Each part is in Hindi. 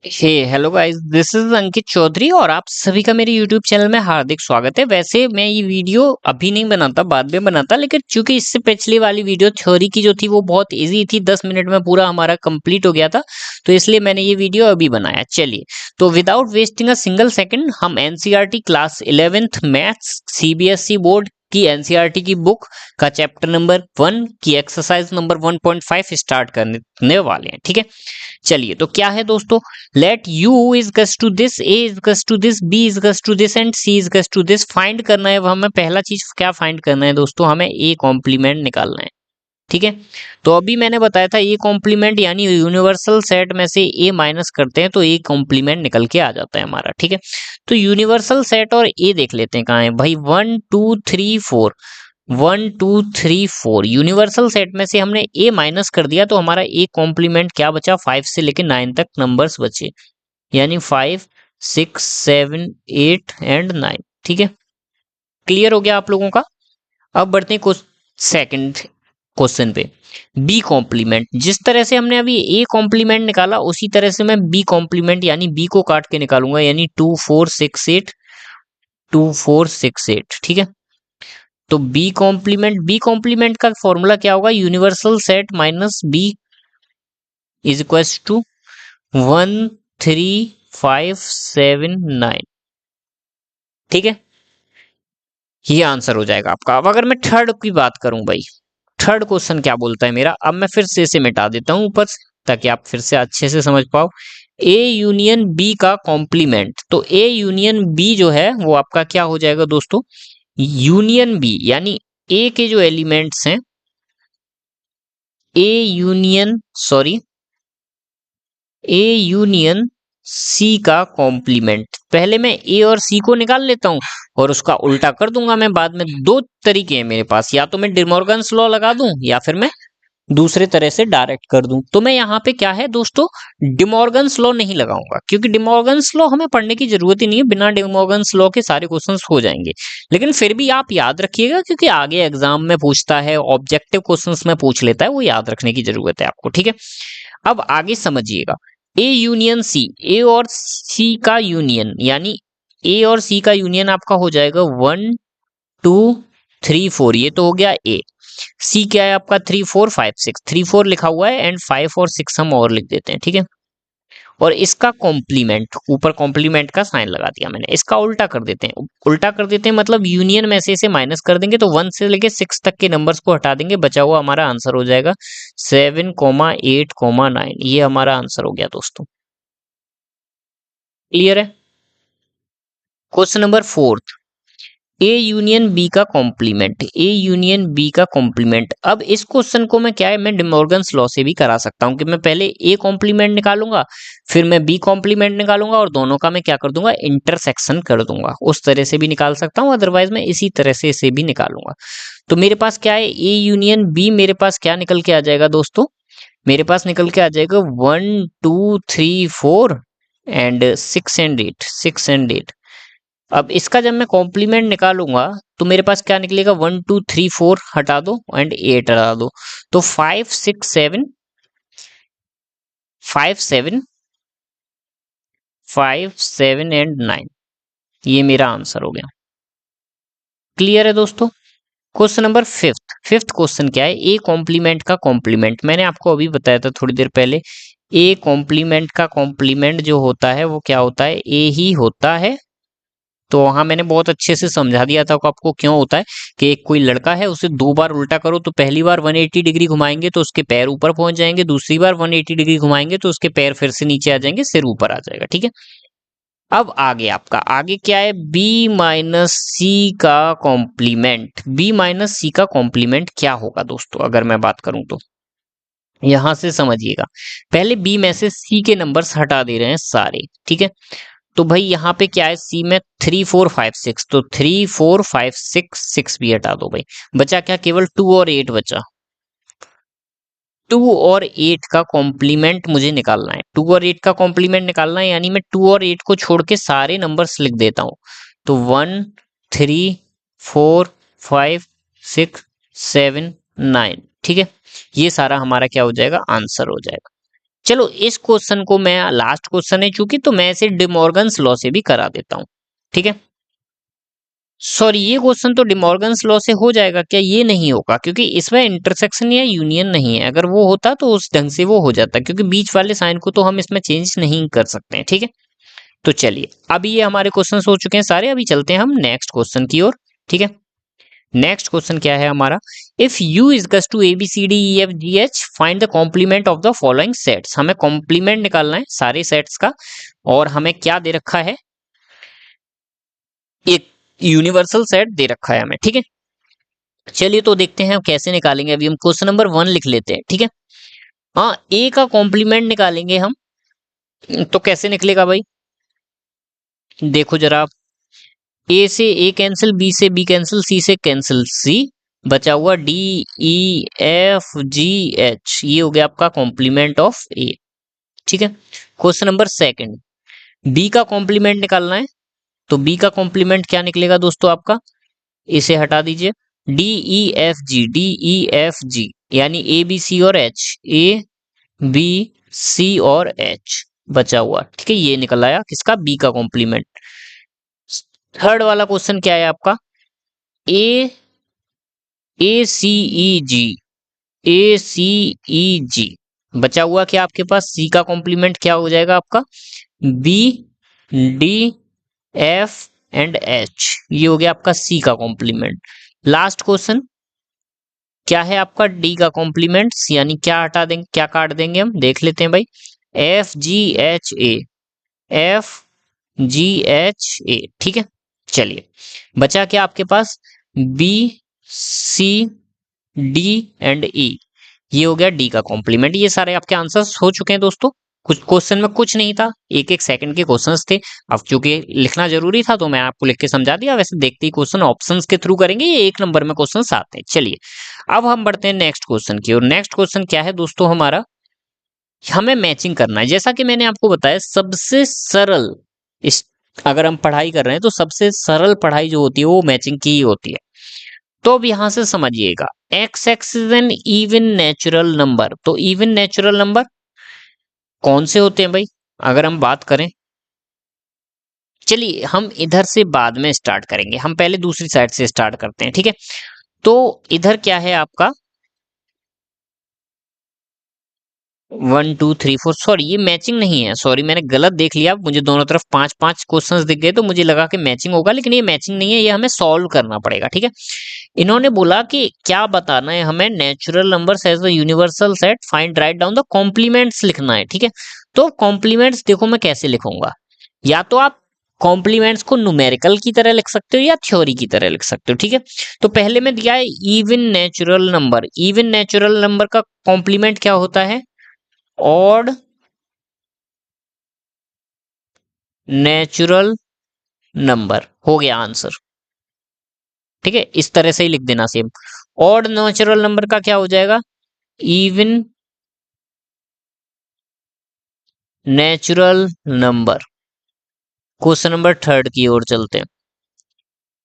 Hey hello guys, this is Ankit Chaudhary और आप सभी का मेरे YouTube चैनल में हार्दिक स्वागत है। वैसे मैं ये वीडियो अभी नहीं बनाता, बाद में बनाता, लेकिन चूंकि इससे पिछली वाली वीडियो थ्योरी की जो थी वो बहुत इजी थी, 10 मिनट में पूरा हमारा कंप्लीट हो गया था, तो इसलिए मैंने ये वीडियो अभी बनाया। चलिए, तो without wasting a single second हम NCERT class 11th maths CBSE board की एनसीईआरटी की बुक का चैप्टर नंबर 1 की एक्सरसाइज नंबर 1.5 स्टार्ट करने वाले हैं। ठीक है, चलिए, तो क्या है दोस्तों, let u is equals to this, a is equals to this, b is equals to this and c is equals to this. Find करना है, हमें पहला चीज क्या फाइंड करना है दोस्तों, हमें a कॉम्प्लीमेंट निकालना है। ठीक है, तो अभी मैंने बताया था a कॉम्प्लीमेंट यानी यूनिवर्सल सेट में से a माइनस करते हैं तो a कॉम्प्लीमेंट निकल के आ जाता है हमारा। ठीक है, तो यूनिवर्सल सेट और a देख लेते हैं कहाँ है भाई। 1 2 3 4, 1 2 3 4 यूनिवर्सल सेट में से हमने a माइनस कर दिया तो हमारा a कॉम्प्लीमेंट क्या बचा, 5 से लेके 9 तक नंबर्स बचे, यानी 5 6 7 8 एंड 9। ठीक है, क्लियर हो गया आप लोगों का। अब बढ़ते हैं कुछ सेकंड क्वेश्चन पे। बी कॉम्प्लीमेंट, जिस तरह से हमने अभी ए कॉम्प्लीमेंट निकाला उसी तरह से मैं बी कॉम्प्लीमेंट यानी बी को काट के निकालूंगा, यानी 2 4 6 8, 2 4 6 8। ठीक है, तो बी कॉम्प्लीमेंट का फॉर्मूला क्या होगा, universal set minus B is equal to 1 3 5 7 9। ठीक है, ये आंसर हो जाएगा आपका। अब अगर मैं थर्ड की बात करूं भाई, थर्ड क्वेश्चन क्या बोलता है मेरा, अब मैं फिर से इसे मिटा देता हूं ऊपर से ताकि आप फिर से अच्छे से समझ पाओ। ए यूनियन बी का कॉम्प्लीमेंट, तो ए यूनियन बी जो है वो आपका क्या हो जाएगा दोस्तों, यूनियन बी यानी ए के जो एलिमेंट्स हैं, A union sorry A union C का कॉम्प्लीमेंट। पहले मैं ए और सी को निकाल लेता हूं और उसका उल्टा कर दूंगा मैं बाद में। दो तरीके हैं मेरे पास, या तो मैं डिमॉर्गन्स लॉ लगा दूं या फिर मैं दूसरे तरह से डायरेक्ट कर दूं। तो मैं यहाँ पे क्या है दोस्तों, डिमॉर्गन्स लॉ नहीं लगाऊंगा क्योंकि डिमॉर्गन्स लॉ हमें पढ़ने की जरूरत ही नहीं है, बिना डिमॉर्गन्स लॉ के सारे क्वेश्चंस हो जाएंगे। लेकिन फिर भी आप याद रखिएगा क्योंकि आगे एग्जाम में पूछता है, ऑब्जेक्टिव क्वेश्चंस में पूछ लेता है, वो याद रखने की जरूरत है आपको। ठीक है, अब आगे समझिएगा, ए यूनियन सी, ए और सी का यूनियन यानी ए और सी का यूनियन आपका हो जाएगा 1 2 3 4, ये तो हो गया ए। सी क्या है आपका 3 4 5 6, 3 4 लिखा हुआ है एंड 5 और 6 हम और लिख देते हैं। ठीक है, और इसका कॉम्प्लीमेंट, ऊपर कॉम्प्लीमेंट का साइन लगा दिया मैंने, इसका उल्टा कर देते हैं। उल्टा कर देते हैं मतलब यूनियन में से इसे माइनस कर देंगे, तो 1 से लेके 6 तक के नंबर्स को हटा देंगे, बचा हुआ हमारा आंसर हो जाएगा 7 8 9। ये हमारा आंसर हो गया दोस्तों। क्लियर है। Question number 4, A union B का कॉम्प्लीमेंट, ए यूनियन बी का कॉम्प्लीमेंट। अब इस क्वेश्चन को मैं क्या है, मैं डिमॉर्गन्स लॉ से भी करा सकता हूं कि मैं पहले ए कॉम्प्लीमेंट निकालूंगा फिर मैं बी कॉम्प्लीमेंट निकालूंगा और दोनों का मैं क्या कर दूंगा, इंटरसेक्शन कर दूंगा। उस तरह से भी निकाल सकता हूं, अदरवाइज मैं इसी तरह से इसे भी निकालूंगा। तो मेरे पास क्या है, ए यूनियन बी, मेरे पास क्या निकल के आ जाएगा दोस्तों, मेरे पास निकल के आ जाएगा 1 2 3 4 एंड 6 एंड 8, 6 एंड 8। अब इसका जब मैं कॉम्प्लीमेंट निकालूंगा तो मेरे पास क्या निकलेगा, 1 2 3 4 हटा दो एंड 8 हटा दो, तो 5 6 7 5 7 5 7 एंड 9, ये मेरा आंसर हो गया। क्लियर है दोस्तों। Question number fifth, fifth question क्या है, ए कॉम्प्लीमेंट का कॉम्प्लीमेंट। मैंने आपको अभी बताया था थोड़ी देर पहले, ए कॉम्प्लीमेंट का कॉम्प्लीमेंट जो होता है वो क्या होता है, ए ही होता है। तो वहां मैंने बहुत अच्छे से समझा दिया था आपको क्यों होता है, कि एक कोई लड़का है उसे 2 बार उल्टा करो तो पहली बार 180 डिग्री घुमाएंगे तो उसके पैर ऊपर पहुंच जाएंगे, दूसरी बार 180 डिग्री घुमाएंगे तो उसके पैर फिर से नीचे आ जाएंगे, सिर ऊपर आ जाएगा। ठीक है, अब आगे आपका आगे क्या है, बी माइनस सी का कॉम्प्लीमेंट। बी माइनस सी का कॉम्प्लीमेंट क्या होगा दोस्तों, अगर मैं बात करूं तो यहां से समझिएगा, पहले बी में से सी के नंबर्स हटा दे रहे हैं सारे। ठीक है, तो भाई यहाँ पे क्या है, सी में 3 4 5 6, तो 3 4 5 6, 6 भी हटा दो भाई, बचा क्या, केवल 2 और 8 बचा। 2 और 8 का कॉम्प्लीमेंट मुझे निकालना है, 2 और 8 का कॉम्प्लीमेंट निकालना है, यानी मैं 2 और 8 को छोड़ के सारे नंबर्स लिख देता हूं, तो 1 3 4 5 6 7 9। ठीक है, ये सारा हमारा क्या हो जाएगा, आंसर हो जाएगा। चलो इस क्वेश्चन को मैं, लास्ट क्वेश्चन है चूंकि, तो मैं इसे डिमॉर्गन्स लॉ से भी करा देता हूं। ठीक है, सॉरी ये क्वेश्चन तो डिमॉर्गन्स लॉ से हो जाएगा क्या? ये नहीं होगा क्योंकि इसमें इंटरसेक्शन या यूनियन नहीं है। अगर वो होता तो उस ढंग से वो हो जाता, क्योंकि बीच वाले साइन को तो हम इसमें चेंज नहीं कर सकते हैं। ठीक है, तो चलिए अभी ये हमारे क्वेश्चन हो चुके हैं सारे, अभी चलते हैं हम नेक्स्ट क्वेश्चन की ओर। ठीक है, नेक्स्ट क्वेश्चन क्या है हमारा, if u is to A B C D E F G H find the complement of the following sets. हमें कॉम्प्लीमेंट निकालना है सारे सेट्स का, और हमें क्या दे रखा है, एक यूनिवर्सल सेट दे रखा है हमें। ठीक है, चलिए तो देखते हैं हम कैसे निकालेंगे। अभी हम क्वेश्चन नंबर 1 लिख लेते हैं। ठीक है, हाँ ए का कॉम्प्लीमेंट निकालेंगे हम, तो कैसे निकलेगा भाई, देखो जरा, ए से ए कैंसिल, बी से बी कैंसिल, सी से कैंसिल सी, बचा हुआ D E F G H, ये हो गया आपका कॉम्प्लीमेंट ऑफ ए। ठीक है, क्वेश्चन नंबर सेकंड, बी का कॉम्प्लीमेंट निकालना है, तो बी का कॉम्प्लीमेंट क्या निकलेगा दोस्तों आपका, इसे हटा दीजिए, डी ई एफ जी, डी ई एफ जी यानी ए बी सी और एच, ए बी सी और एच बचा हुआ। ठीक है, ये निकल आया किसका, बी का कॉम्प्लीमेंट। थर्ड वाला क्वेश्चन क्या है आपका, ए ए सी ई जी, ए सी ई जी, बचा हुआ क्या आपके पास, सी का कॉम्प्लीमेंट क्या हो जाएगा आपका, B D F and H, ये हो गया आपका सी का कॉम्प्लीमेंट। लास्ट क्वेश्चन क्या है आपका, डी का कॉम्प्लीमेंट, यानी क्या हटा देंगे, क्या काट देंगे हम, देख लेते हैं भाई, F G H A, F G H A. ठीक है, चलिए बचा क्या आपके पास, बी सी डी एंड ई, ये हो गया डी का कॉम्प्लीमेंट। ये सारे आपके आंसर्स हो चुके हैं दोस्तों, कुछ क्वेश्चन में कुछ नहीं था, एक एक सेकंड के क्वेश्चंस थे। अब चूंकि लिखना जरूरी था तो मैं आपको लिख के समझा दिया, वैसे देखते ही क्वेश्चन ऑप्शंस के थ्रू करेंगे, ये एक नंबर में क्वेश्चंस आते हैं। चलिए अब हम बढ़ते हैं नेक्स्ट क्वेश्चन की और नेक्स्ट क्वेश्चन क्या है दोस्तों हमारा, हमें मैचिंग करना है। जैसा कि मैंने आपको बताया सबसे सरल, इस अगर हम पढ़ाई कर रहे हैं तो सबसे सरल पढ़ाई जो होती है वो मैचिंग की ही होती है। तो अब यहां से समझिएगा, x X is an even natural number, तो इवन नेचुरल नंबर कौन से होते हैं भाई, अगर हम बात करें, चलिए हम इधर से बाद में स्टार्ट करेंगे, हम पहले दूसरी साइड से स्टार्ट करते हैं। ठीक है, तो इधर क्या है आपका 1 2 3 4, सॉरी ये मैचिंग नहीं है, सॉरी मैंने गलत देख लिया, मुझे दोनों तरफ 5 5 क्वेश्चंस दिख गए तो मुझे लगा कि मैचिंग होगा, लेकिन ये मैचिंग नहीं है, ये हमें सॉल्व करना पड़ेगा। ठीक है, इन्होंने बोला कि क्या बताना है हमें, natural numbers as a universal set, find write down the complements लिखना है। ठीक है, तो कॉम्प्लीमेंट्स देखो मैं कैसे लिखूंगा, या तो आप कॉम्प्लीमेंट्स को न्यूमेरिकल की तरह लिख सकते हो या थ्योरी की तरह लिख सकते हो। ठीक है, तो पहले में दिया है even natural number, even natural number का कॉम्प्लीमेंट क्या होता है, ऑड नेचुरल नंबर, हो गया आंसर। ठीक है, इस तरह से ही लिख देना सेम, ऑड नेचुरल नंबर का क्या हो जाएगा, even natural number. Question number third की ओर चलते हैं,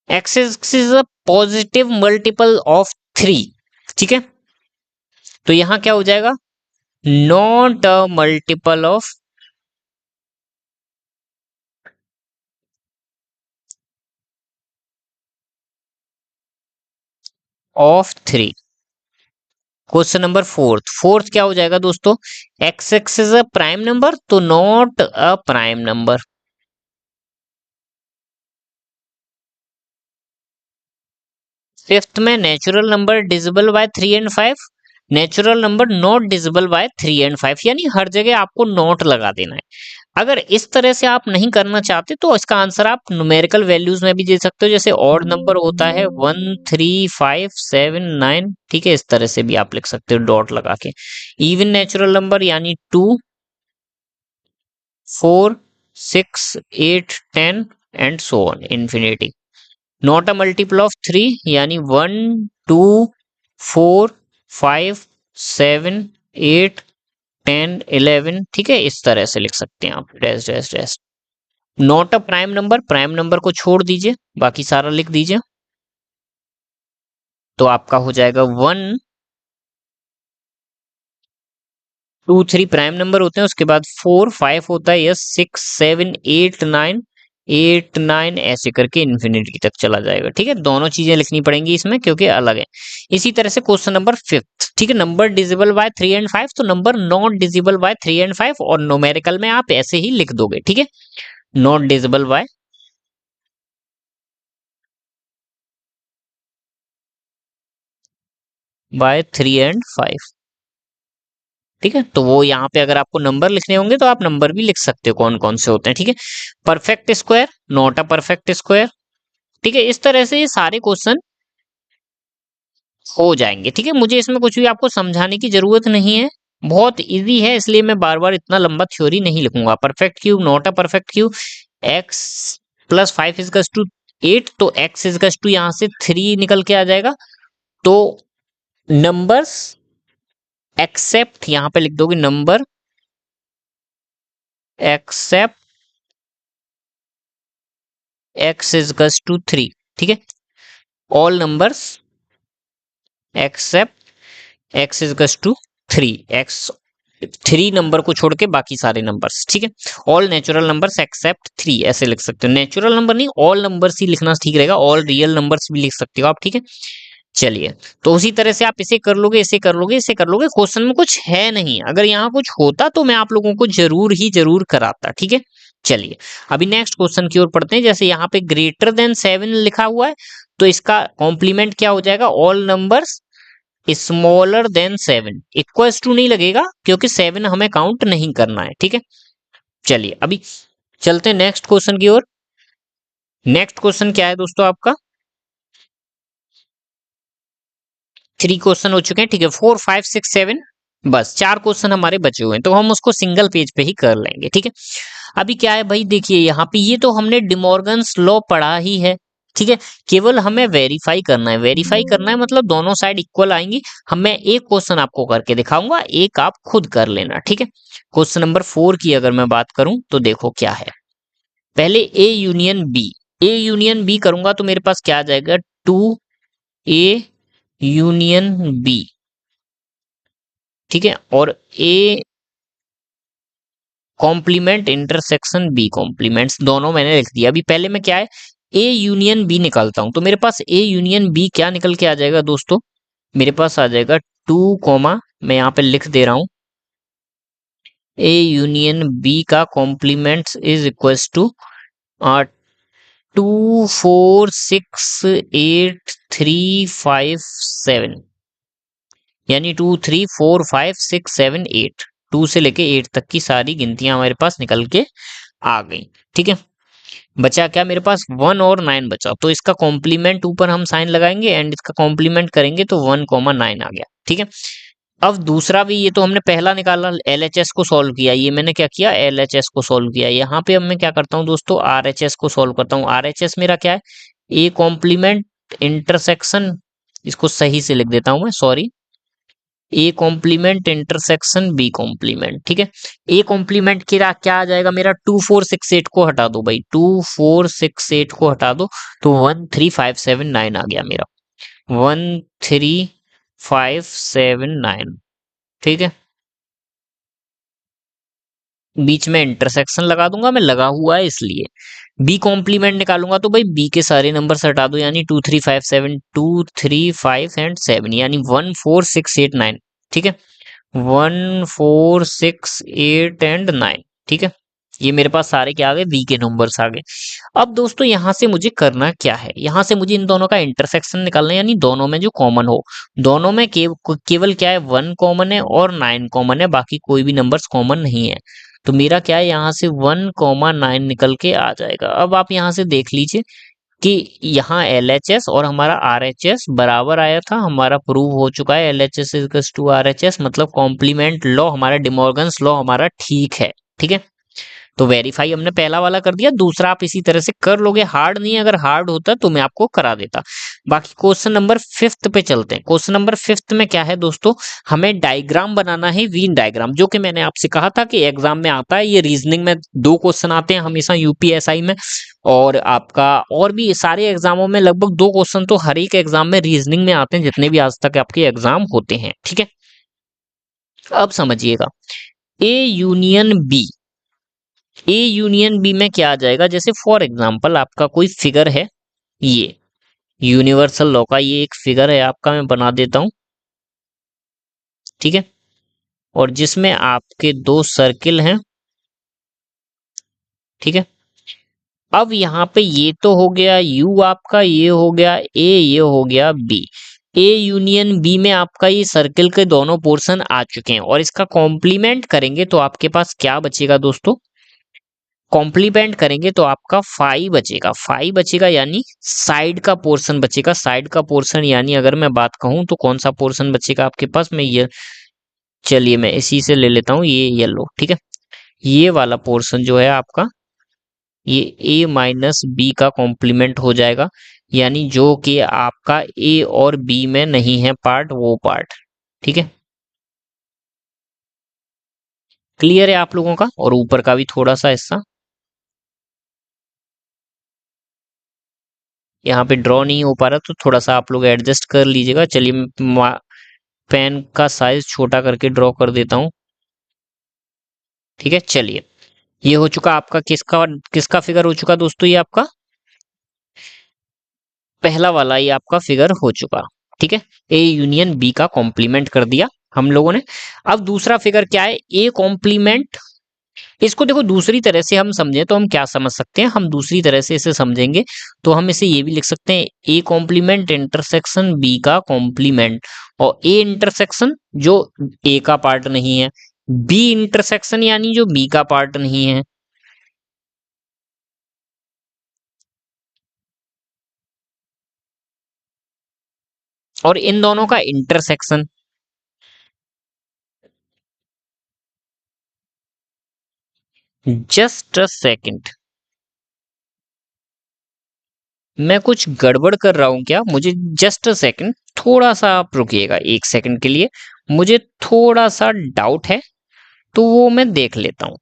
X is a positive multiple of 3। ठीक है, तो यहां क्या हो जाएगा, not a multiple of 3। Question number fourth, fourth क्या हो जाएगा दोस्तों, X X is a prime number, तो not a prime number. Fifth में natural number divisible by 3 and 5, natural number not divisible by 3 and 5, यानी हर जगह आपको नॉट लगा देना है। अगर इस तरह से आप नहीं करना चाहते तो इसका आंसर आप न्यूमेरिकल वैल्यूज में भी दे सकते हो, जैसे ऑड नंबर होता है 1 3 5 7 9। ठीक है, इस तरह से भी आप लिख सकते हो डॉट लगा के। इवन नेचुरल नंबर यानी 2 4 6 8 10 and so on infinity. Not a multiple of 3 यानी 1 2 4 5 7 8 10 11। ठीक है, इस तरह से लिख सकते हैं आप, dash dash dash. Not a prime number, prime number को छोड़ दीजिए, बाकी सारा लिख दीजिए, तो आपका हो जाएगा 1 2 3 प्राइम नंबर होते हैं, उसके बाद 4 5 होता है, यस 6 7 8 9 8 9 ऐसे करके इन्फिनिटी तक चला जाएगा। ठीक है, दोनों चीजें लिखनी पड़ेंगी इसमें क्योंकि अलग है। इसी तरह से क्वेश्चन नंबर 5, ठीक है, नंबर डिजिबल बाय 3 एंड 5, तो number not divisible by 3 and 5 और न्यूमेरिकल में आप ऐसे ही लिख दोगे। ठीक है, नॉट डिजिबल बाय 3 एंड 5। ठीक है, तो वो यहाँ पे अगर आपको नंबर लिखने होंगे तो आप नंबर भी लिख सकते हो कौन कौन से होते हैं। ठीक है, perfect square, not a perfect square. ठीक है, इस तरह से ये सारे क्वेश्चन हो जाएंगे। ठीक है, मुझे इसमें कुछ भी आपको समझाने की जरूरत नहीं है, बहुत इजी है, इसलिए मैं बार बार इतना लंबा थ्योरी नहीं लिखूंगा। Perfect cube, not a perfect cube, X plus 5 इजकस टू 8, तो एक्स इजकस टू यहाँ से 3 निकल के आ जाएगा। तो नंबर्स एक्सेप्ट, यहाँ पे लिख दोगे नंबर एक्सेप्ट एक्स इजकस टू 3। ठीक है, ऑल नंबर्स एक्सेप्ट एक्स इजकस टू 3, एक्स 3 नंबर को छोड़ के बाकी सारे नंबर्स। ठीक है, ऑल नेचुरल नंबर्स एक्सेप्ट 3 ऐसे लिख सकते हो। नेचुरल नंबर नहीं, ऑल नंबर्स ही लिखना ठीक रहेगा, ऑल रियल नंबर्स भी लिख सकते हो आप। ठीक है, चलिए, तो उसी तरह से आप इसे कर लोगे, इसे कर लोगे, इसे कर लोगे। क्वेश्चन में कुछ है नहीं, अगर यहाँ कुछ होता तो मैं आप लोगों को जरूर ही जरूर कराता। ठीक है, चलिए अभी नेक्स्ट क्वेश्चन की ओर पढ़ते हैं। जैसे यहाँ पे ग्रेटर देन 7 लिखा हुआ है, तो इसका कॉम्प्लीमेंट क्या हो जाएगा, all numbers smaller than 7। Equals to नहीं लगेगा क्योंकि 7 हमें काउंट नहीं करना है। ठीक है, चलिए अभी चलते हैं नेक्स्ट क्वेश्चन की ओर। नेक्स्ट क्वेश्चन क्या है दोस्तों आपका, 3 क्वेश्चन हो चुके हैं। ठीक है, 4 5 6 7, बस 4 क्वेश्चन हमारे बचे हुए हैं, तो हम उसको सिंगल पेज पे ही कर लेंगे। ठीक है, अभी क्या है भाई, देखिए यहाँ पे ये तो हमने डिमॉर्गन्स लॉ पढ़ा ही है। ठीक है, केवल हमें वेरीफाई करना है। वेरीफाई करना है मतलब दोनों साइड इक्वल आएंगी। हम मैं एक क्वेश्चन आपको करके दिखाऊंगा, एक आप खुद कर लेना। ठीक है, क्वेश्चन नंबर 4 की अगर मैं बात करूं तो देखो क्या है। पहले A union B, A union B करूंगा तो मेरे पास क्या आ जाएगा, 2 ए यूनियन बी। ठीक है, और A complement intersection B complements, दोनों मैंने लिख दिया। अभी पहले में क्या है, ए यूनियन बी निकालता हूं, तो मेरे पास ए यूनियन बी क्या निकल के आ जाएगा दोस्तों, मेरे पास आ जाएगा 2 कॉमा, मैं यहाँ पे लिख दे रहा हूं, ए यूनियन बी का कॉम्प्लीमेंट्स इज इक्वल्स टू 2 4 6 8 3 5 7, यानी 2 3 4 5 6 7 8, 2 से लेके 8 तक की सारी गिनतियां हमारे पास निकल के आ गई। ठीक है, बचा क्या मेरे पास, 1 और 9 बचा, तो इसका कॉम्प्लीमेंट ऊपर हम साइन लगाएंगे एंड इसका कॉम्प्लीमेंट करेंगे तो 1,9 आ गया। ठीक है, अब दूसरा भी, ये तो हमने पहला निकाला, एलएचएस को सॉल्व किया, ये मैंने क्या किया, एलएचएस को सॉल्व किया। यहाँ पे अब मैं क्या करता हूँ दोस्तों, आरएचएस को सॉल्व करता हूँ। आरएचएस मेरा क्या है, ए कॉम्प्लीमेंट इंटरसेक्शन, इसको सही से लिख देता हूं मैं, sorry, A complement intersection B complement. ठीक है, ए कॉम्प्लीमेंट क्या क्या आ जाएगा मेरा, 2 4 6 8 को हटा दो भाई, 2 4 6 8 को हटा दो, तो 1 3 5 7 9 आ गया मेरा, 1 3 5 7 9। ठीक है, बीच में इंटरसेक्शन लगा दूंगा मैं, लगा हुआ है इसलिए। बी कॉम्प्लीमेंट निकालूंगा तो भाई बी के सारे नंबर हटा दो, यानी 2 3 5 7, 2 3 5 एंड 7, यानी 1 4 6 8 9। ठीक है, 1 4 6 8 एंड 9। ठीक है, ये मेरे पास सारे क्या आ गए, वी के नंबर्स आ गए। अब दोस्तों यहां से मुझे करना क्या है, यहां से मुझे इन दोनों का इंटरसेक्शन निकालना है, यानी दोनों में जो कॉमन हो। दोनों में केवल क्या है, 1 कॉमन है और 9 कॉमन है, बाकी कोई भी नंबर्स कॉमन नहीं है। तो मेरा क्या है, यहाँ से 1,9 निकल के आ जाएगा। अब आप यहाँ से देख लीजिए कि यहाँ LHS और हमारा RHS बराबर आया था, हमारा प्रूव हो चुका है, LHS इक्वल्स टू RHS, मतलब कॉम्प्लीमेंट लॉ हमारा, डिमॉर्गन्स लॉ हमारा ठीक है। ठीक है, तो वेरीफाई हमने पहला वाला कर दिया, दूसरा आप इसी तरह से कर लोगे, हार्ड नहीं है, अगर हार्ड होता तो मैं आपको करा देता। बाकी क्वेश्चन नंबर 5 पे चलते हैं। क्वेश्चन नंबर 5 में क्या है दोस्तों, हमें डायग्राम बनाना है, वीन डायग्राम, जो कि मैंने आपसे कहा था कि एग्जाम में आता है। ये रीजनिंग में 2 क्वेश्चन आते हैं हमेशा यूपीएसआई में, और आपका और भी सारे एग्जामों में लगभग 2 क्वेश्चन तो हर एक एग्जाम में रीजनिंग में आते हैं, जितने भी आज तक आपके एग्जाम होते हैं। ठीक है, अब समझिएगा, A union B, A union B में क्या आ जाएगा, जैसे फॉर एग्जांपल आपका कोई फिगर है, ये यूनिवर्सल लॉ का ये एक फिगर है आपका, मैं बना देता हूं, ठीक है, और जिसमें आपके दो सर्किल हैं, ठीक है। अब यहाँ पे ये तो हो गया यू आपका, ये हो गया ए, ये हो गया बी। ए यूनियन बी में आपका ये सर्किल के दोनों पोर्शन आ चुके हैं, और इसका कॉम्प्लीमेंट करेंगे तो आपके पास क्या बचेगा दोस्तों, कॉम्प्लीमेंट करेंगे तो आपका फाई बचेगा, फाई बचेगा यानी साइड का पोर्शन बचेगा, साइड का पोर्शन यानी अगर मैं बात कहूं तो कौन सा पोर्शन बचेगा आपके पास, मैं ये, चलिए मैं इसी से ले लेता हूं, ये येलो, ठीक है। ये वाला पोर्शन जो है आपका, ये ए माइनस बी का कॉम्प्लीमेंट हो जाएगा, यानी जो कि आपका ए और बी में नहीं है पार्ट, वो पार्ट, ठीक है। क्लियर है आप लोगों का, और ऊपर का भी थोड़ा सा हिस्सा यहाँ पे ड्रॉ नहीं हो पा रहा, तो थोड़ा सा आप लोग एडजस्ट कर लीजिएगा। चलिए मैं पेन का साइज छोटा करके ड्रॉ कर देता हूँ, ठीक है। चलिए ये हो चुका आपका, किसका किसका फिगर हो चुका दोस्तों, ये आपका पहला वाला, ये आपका फिगर हो चुका, ठीक है। ए यूनियन बी का कॉम्प्लीमेंट कर दिया हम लोगों ने। अब दूसरा फिगर क्या है, ए कॉम्प्लीमेंट, इसको देखो दूसरी तरह से हम समझें तो हम क्या समझ सकते हैं, हम दूसरी तरह से इसे समझेंगे तो हम इसे ये भी लिख सकते हैं, ए कॉम्प्लीमेंट इंटरसेक्शन बी का कॉम्प्लीमेंट, और ए इंटरसेक्शन जो ए का पार्ट नहीं है, बी इंटरसेक्शन यानी जो बी का पार्ट नहीं है, और इन दोनों का इंटरसेक्शन। जस्ट अ सेकंड, मैं कुछ गड़बड़ कर रहा हूं क्या, मुझे जस्ट अ सेकंड, थोड़ा सा आप रुकिएगा एक सेकंड के लिए, मुझे थोड़ा सा डाउट है, तो वो मैं देख लेता हूं।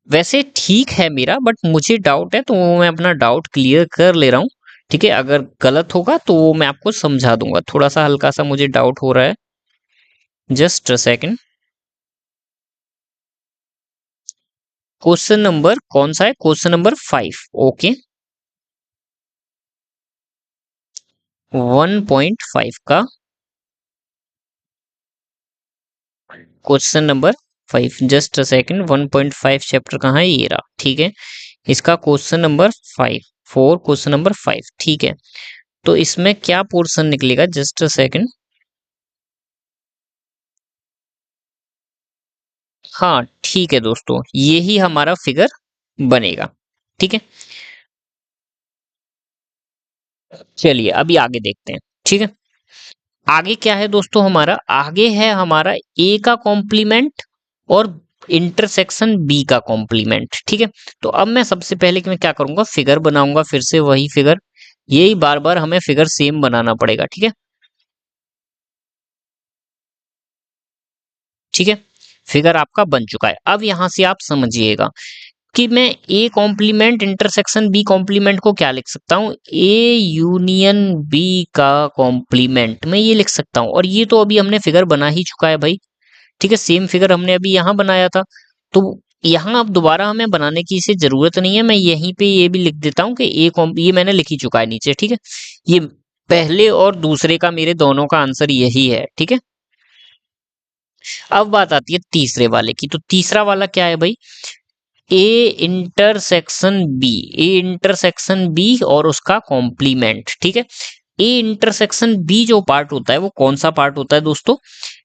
वैसे ठीक है मेरा, बट मुझे डाउट है तो वो मैं अपना डाउट क्लियर कर ले रहा हूँ, ठीक है। अगर गलत होगा तो वो मैं आपको समझा दूंगा, थोड़ा सा हल्का सा मुझे डाउट हो रहा है, just a second. Question number कौन सा है, क्वेश्चन नंबर 5, ओके, 1.5 का question number 5, just a second, 1.5 chapter कहाँ है, ये रहा, ठीक है। इसका क्वेश्चन नंबर 5, 4 क्वेश्चन नंबर 5, ठीक है। तो इसमें क्या पोर्शन निकलेगा, जस्ट अ सेकंड, हाँ ठीक है दोस्तों, यही हमारा फिगर बनेगा, ठीक है। चलिए अभी आगे देखते हैं, ठीक है। आगे क्या है दोस्तों, हमारा आगे है हमारा ए का कॉम्प्लीमेंट और इंटरसेक्शन बी का कॉम्प्लीमेंट, ठीक है। तो अब मैं सबसे पहले कि मैं क्या करूंगा, फिगर बनाऊंगा, फिर से वही फिगर, यही बार बार हमें फिगर सेम बनाना पड़ेगा, ठीक है, ठीक है। फिगर आपका बन चुका है। अब यहां से आप समझिएगा कि मैं A complement intersection B complement को क्या लिख सकता हूँ, ए यूनियन बी का कॉम्प्लीमेंट, मैं ये लिख सकता हूँ, और ये तो अभी हमने फिगर बना ही चुका है भाई, ठीक है, सेम फिगर हमने अभी यहाँ बनाया था, तो यहाँ अब दोबारा हमें बनाने की इसे जरूरत नहीं है, मैं यहीं पे ये भी लिख देता हूँ कि ये मैंने लिख ही चुका है नीचे, ठीक है। ये पहले और दूसरे का मेरे दोनों का आंसर यही है, ठीक है। अब बात आती है तीसरे वाले की, तो तीसरा वाला क्या है भाई, A intersection B, A intersection B और उसका कॉम्प्लीमेंट, ठीक है। ए इंटरसेक्शन बी जो पार्ट होता है वो कौन सा पार्ट होता है दोस्तों,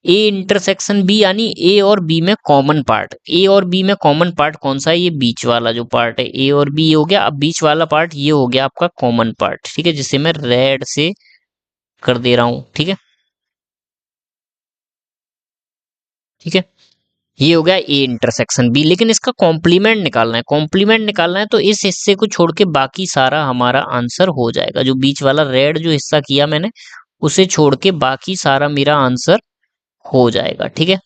ए इंटरसेक्शन बी यानी ए और बी में कॉमन पार्ट, ए और बी में कॉमन पार्ट कौन सा है, ये बीच वाला जो पार्ट है, ए और बी हो गया, अब बीच वाला पार्ट ये हो गया आपका कॉमन पार्ट, ठीक है, जिसे मैं रेड से कर दे रहा हूं, ठीक है, ठीक है। ये हो गया ए इंटरसेक्शन बी, लेकिन इसका कॉम्प्लीमेंट निकालना है, कॉम्प्लीमेंट निकालना है, तो इस हिस्से को छोड़ के बाकी सारा हमारा आंसर हो जाएगा, जो बीच वाला रेड जो हिस्सा किया मैंने उसे छोड़ के बाकी सारा मेरा आंसर हो जाएगा, ठीक है।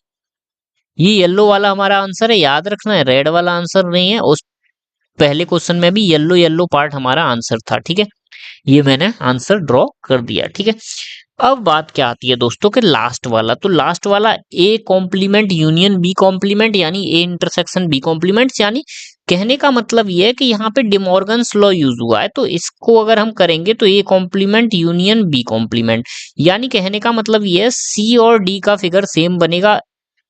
ये येलो वाला हमारा आंसर है, याद रखना है, रेड वाला आंसर नहीं है, उस पहले क्वेश्चन में भी येलो येलो पार्ट हमारा आंसर था, ठीक है। ये मैंने आंसर ड्रॉ कर दिया, ठीक है। अब बात क्या आती है दोस्तों के लास्ट वाला, तो लास्ट वाला A complement union B complement यानी ए इंटरसेक्शन बी कॉम्प्लीमेंट, यानी कहने का मतलब ये है कि यहाँ पे डिमॉर्गन्स लॉ यूज हुआ है, तो इसको अगर हम करेंगे तो A complement union B complement, यानी कहने का मतलब ये है सी और डी का फिगर सेम बनेगा,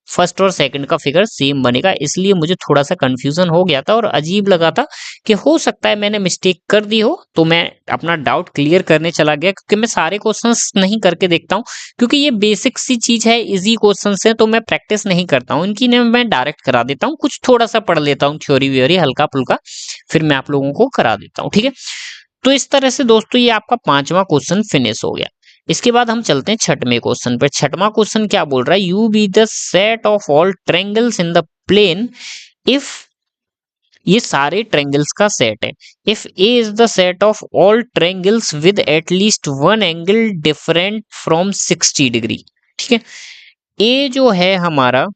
फर्स्ट और सेकंड का फिगर सेम बनेगा। इसलिए मुझे थोड़ा सा कंफ्यूजन हो गया था और अजीब लगा था कि हो सकता है मैंने मिस्टेक कर दी हो, तो मैं अपना डाउट क्लियर करने चला गया, क्योंकि मैं सारे क्वेश्चंस नहीं करके देखता हूँ, क्योंकि ये बेसिक सी चीज है, इजी क्वेश्चंस है, तो मैं प्रैक्टिस नहीं करता हूँ इनकी, ने मैं डायरेक्ट करा देता हूँ, कुछ थोड़ा सा पढ़ लेता हूँ थ्योरी व्योरी हल्का फुल्का, फिर मैं आप लोगों को करा देता हूँ, ठीक है। तो इस तरह से दोस्तों ये आपका पांचवा क्वेश्चन फिनिश हो गया। इसके बाद हम चलते हैं छठवें क्वेश्चन पर। छठवां क्वेश्चन क्या बोल रहा है, U be the set of all triangles in the plane if, ये सारे ट्रायंगल्स का सेट है, if A is the set of all triangles with at least one angle different from 60 degree, ठीक है। ए जो है हमारा,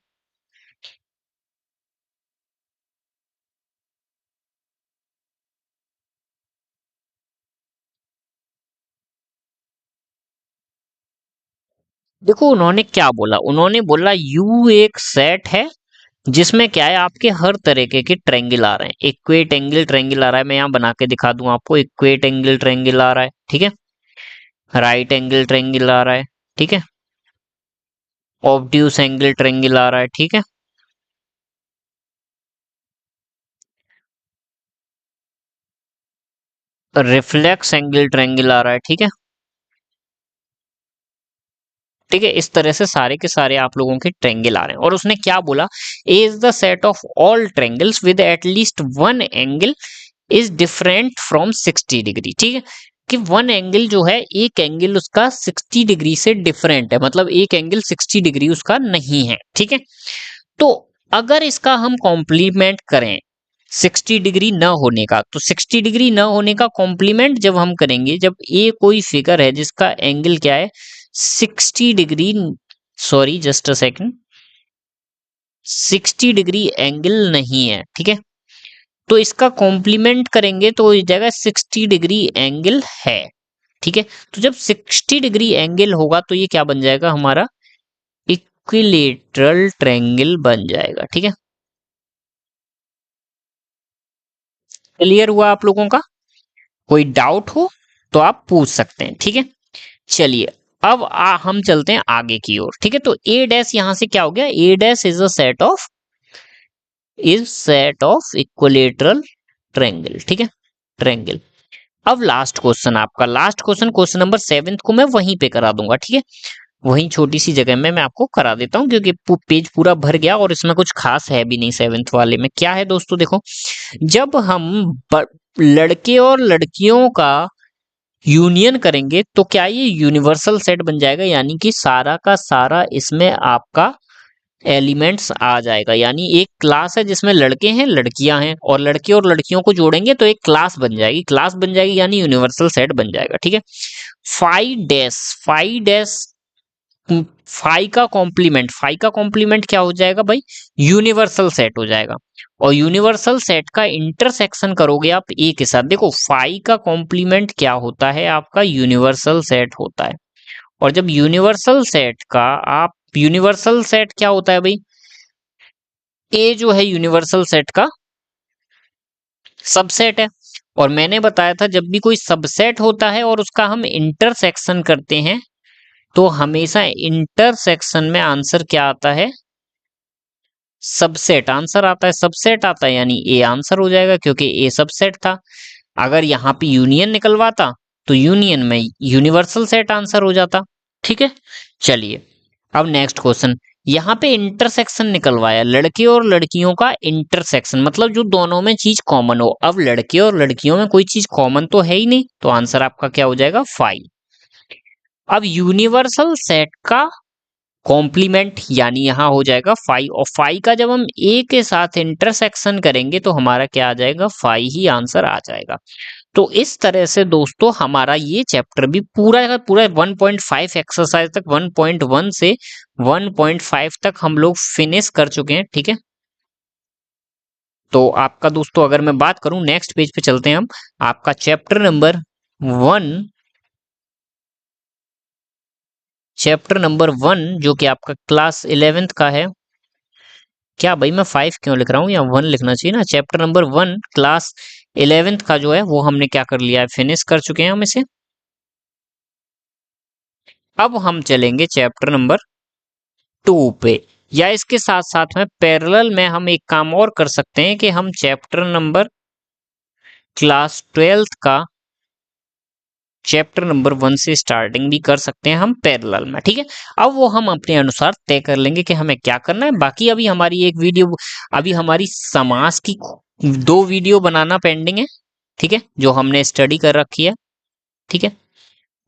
देखो उन्होंने क्या बोला, उन्होंने बोला यू एक सेट है जिसमें क्या है आपके हर तरीके के ट्रायंगल आ रहे हैं, इक्वेट एंगल ट्रायंगल आ रहा है, मैं यहाँ बना के दिखा दूं आपको, इक्वेट एंगल ट्रायंगल आ रहा है, ठीक है, राइट एंगल ट्रायंगल आ रहा है, ठीक है, ऑब्ट्यूस एंगल ट्रायंगल आ रहा है, ठीक है, रिफ्लेक्स एंगल ट्रायंगल आ रहा है, ठीक है, ठीक है। इस तरह से सारे के सारे आप लोगों के ट्रायंगल आ रहे हैं, और उसने क्या बोला, A is the set of all triangles with at least one angle is different from 60 degree, ठीक है, कि वन एंगल जो है, एक एंगल उसका 60 डिग्री से डिफरेंट है, मतलब एक एंगल 60 डिग्री उसका नहीं है, ठीक है। तो अगर इसका हम कॉम्प्लीमेंट करें 60 डिग्री न होने का, तो 60 डिग्री न होने का कॉम्प्लीमेंट जब हम करेंगे, जब ए कोई फिगर है जिसका एंगल क्या है 60 degree, sorry just a second, 60 degree angle नहीं है, ठीक है, तो इसका कॉम्प्लीमेंट करेंगे तो इस जगह 60 डिग्री एंगल है, ठीक है। तो जब 60 डिग्री एंगल होगा तो ये क्या बन जाएगा हमारा, इक्विलेटरल ट्रायंगल बन जाएगा, ठीक है। क्लियर हुआ आप लोगों का, कोई डाउट हो तो आप पूछ सकते हैं, ठीक है। चलिए अब हम चलते हैं आगे की ओर, ठीक है। तो ए डैश यहां से क्या हो गया, A dash is set of equilateral triangle, ठीक है, ट्रायंगल। अब लास्ट क्वेश्चन, आपका लास्ट क्वेश्चन, क्वेश्चन नंबर 7 को मैं वहीं पे करा दूंगा, ठीक है, वहीं छोटी सी जगह में मैं आपको करा देता हूं, क्योंकि पेज पूरा भर गया और इसमें कुछ खास है भी नहीं। 7th वाले में क्या है दोस्तों, देखो, जब हम लड़के और लड़कियों का यूनियन करेंगे तो क्या ये यूनिवर्सल सेट बन जाएगा, यानी कि सारा का सारा इसमें आपका एलिमेंट्स आ जाएगा, यानी एक क्लास है जिसमें लड़के हैं लड़कियां हैं, और लड़के और लड़कियों को जोड़ेंगे तो एक क्लास बन जाएगी, क्लास बन जाएगी यानी यूनिवर्सल सेट बन जाएगा, ठीक है। फाइव डैश, फाइव का कॉम्प्लीमेंट क्या हो जाएगा भाई, यूनिवर्सल सेट हो जाएगा, और यूनिवर्सल सेट का इंटरसेक्शन करोगे आप ए के साथ, देखो फाइव का कॉम्प्लीमेंट क्या होता है आपका, यूनिवर्सल सेट होता है, और जब यूनिवर्सल सेट का आप, यूनिवर्सल सेट क्या होता है भाई, ए जो है यूनिवर्सल सेट का सबसेट है, और मैंने बताया था जब भी कोई सबसेट होता है और उसका हम इंटरसेक्शन करते हैं तो हमेशा इंटरसेक्शन में आंसर क्या आता है, सबसेट आंसर आता है, सबसेट आता है यानी ए आंसर हो जाएगा, क्योंकि ए सबसेट था। अगर यहाँ पे यूनियन निकलवाता तो यूनियन में यूनिवर्सल सेट आंसर हो जाता, ठीक है। चलिए अब नेक्स्ट क्वेश्चन, यहाँ पे इंटरसेक्शन निकलवाया, लड़के और लड़कियों का इंटरसेक्शन, मतलब जो दोनों में चीज कॉमन हो, अब लड़के और लड़कियों में कोई चीज कॉमन तो है ही नहीं, तो आंसर आपका क्या हो जाएगा 5। अब यूनिवर्सल सेट का कॉम्प्लीमेंट यानी यहां हो जाएगा 5, और 5 का जब हम ए के साथ इंटरसेक्शन करेंगे तो हमारा क्या आ जाएगा 5 ही आंसर आ जाएगा। तो इस तरह से दोस्तों हमारा ये चैप्टर भी पूरा का पूरा 1.5 एक्सरसाइज तक, 1.1 से 1.5 तक हम लोग फिनिश कर चुके हैं, ठीक है। तो आपका दोस्तों अगर मैं बात करूं, नेक्स्ट पेज पे चलते हैं हम, आपका चैप्टर नंबर 1 चैप्टर नंबर 1 जो कि आपका क्लास 11th का है। क्या भाई मैं 5 क्यों लिख रहा हूँ, या 1 लिखना चाहिए ना। चैप्टर नंबर 1 क्लास 11th का जो है वो हमने क्या कर लिया है, फिनिश कर चुके हैं हम इसे। अब हम चलेंगे चैप्टर नंबर 2 पे, या इसके साथ साथ में पैरेलल में हम एक काम और कर सकते हैं कि हम चैप्टर नंबर क्लास 12th का चैप्टर नंबर 1 से स्टार्टिंग भी कर सकते हैं हम पैरेलल में, ठीक है। अब वो हम अपने अनुसार तय कर लेंगे कि हमें क्या करना है। बाकी अभी हमारी एक वीडियो, अभी हमारी समास की 2 वीडियो बनाना पेंडिंग है, ठीक है, जो हमने स्टडी कर रखी है, ठीक है।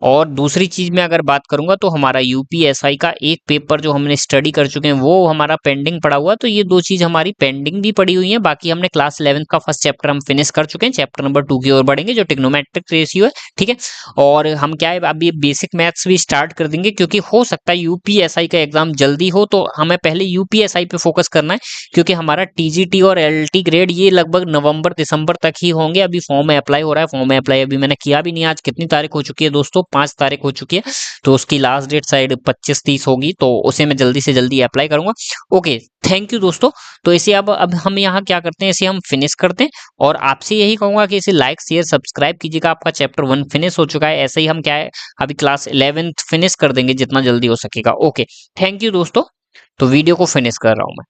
और दूसरी चीज मैं अगर बात करूंगा तो हमारा यूपीएसआई का एक पेपर जो हमने स्टडी कर चुके हैं वो हमारा पेंडिंग पड़ा हुआ है। तो ये 2 चीज हमारी पेंडिंग भी पड़ी हुई है। बाकी हमने क्लास 11 का फर्स्ट चैप्टर हम फिनिश कर चुके हैं। चैप्टर नंबर 2 की ओर बढ़ेंगे जो ट्रिग्नोमेट्रिक रेशियो है, ठीक है। और हम क्या है, अभी बेसिक मैथ्स भी स्टार्ट कर देंगे, क्योंकि हो सकता है यूपीएसआई का एग्जाम जल्दी हो, तो हमें पहले यूपीएसआई पे फोकस करना है, क्योंकि हमारा टीजीटी और एलटी ग्रेड ये लगभग नवंबर दिसंबर तक ही होंगे। अभी फॉर्म अप्लाई हो रहा है, फॉर्म अप्लाई अभी मैंने किया भी नहीं। आज कितनी तारीख हो चुकी है दोस्तों, 5 तारीख हो चुकी है, तो उसकी लास्ट डेट शायद 25-30 होगी, तो उसे मैं जल्दी से जल्दी अप्लाई करूंगा। ओके, थैंक यू दोस्तों। तो इसे अब हम यहाँ क्या करते हैं, इसे हम फिनिश करते हैं, और आपसे यही कहूंगा कि इसे लाइक शेयर सब्सक्राइब कीजिएगा। आपका चैप्टर 1 फिनिश हो चुका है। ऐसे ही हम क्या है, अभी क्लास 11th फिनिश कर देंगे जितना जल्दी हो सकेगा। ओके, थैंक यू दोस्तों। तो वीडियो को फिनिश कर रहा हूं मैं।